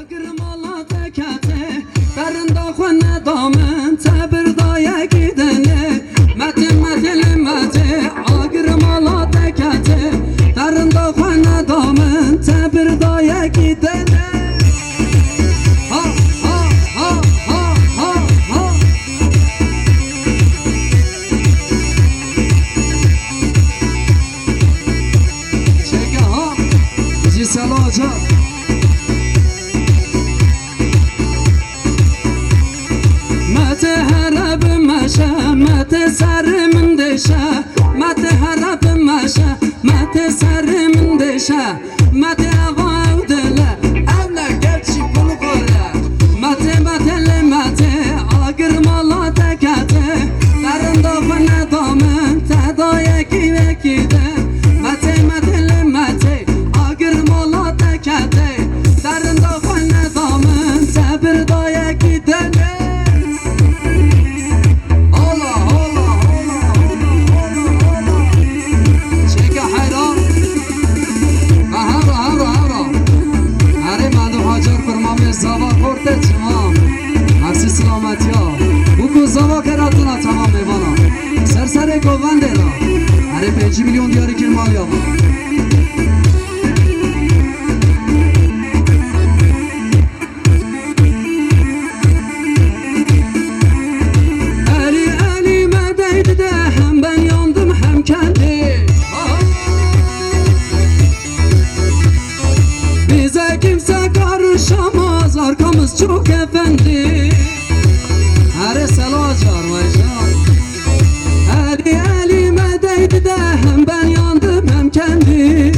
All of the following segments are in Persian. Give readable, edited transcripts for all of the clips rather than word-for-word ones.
آگر مالا تکته برندا خونه دامن تبردای گیدنه مته مته لمته آگر مالا تکته برندا خونه دامن تبردای گیدنه سلاجا مت هرب مشه مت سر من دشه مت هرب مشه مت سر من دشه مت اوا ودله اولا گرچی پول قره مت مت لمت آگر مالا تکته درندا فن دامن تدای کی وکیده مت مت لمت آگر مالا تکته درندا فن دامن تبردای گیدنه زاوا کرده تمام مرسی سلامتی ها بکو زاوا کراتونا تمام میوانا سر گوونده را هره 5 میلیون دیاری که مالی ها علی مدید ده هم ben yandım hem kendi bize kimse karışamaz arkamız çok efendi her selacar vaycan elime değdi de hem ben yandım hem kendi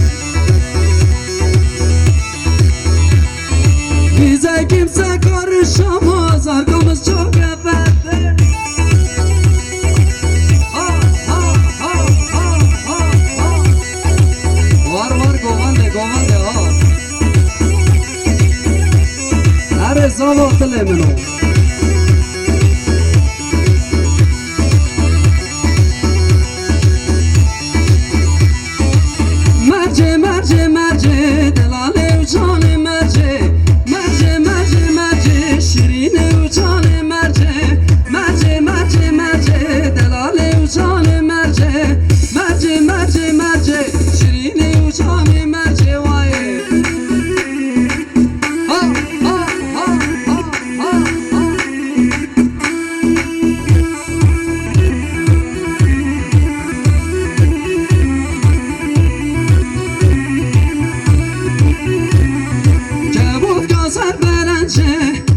bize kimse karışamaz arkamız çok efendi var govande ha هر زاوا دل منو مرجه مرجه مرجه دلاله و جان مرجه مرجه مرجه مرجه شیرینه و جان مرجه مرجه مرجه مرجه دلاله و جان مرجه مرجه مرجه مرجه شیرینه و جان مرجه وای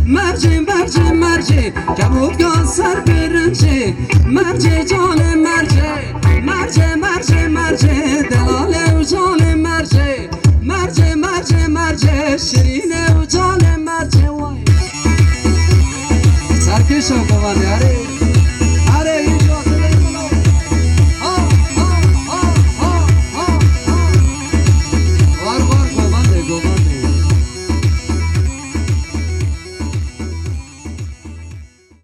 مرجه مرجه مرجه کبود گاز سر برنجه مرجه جان مرجه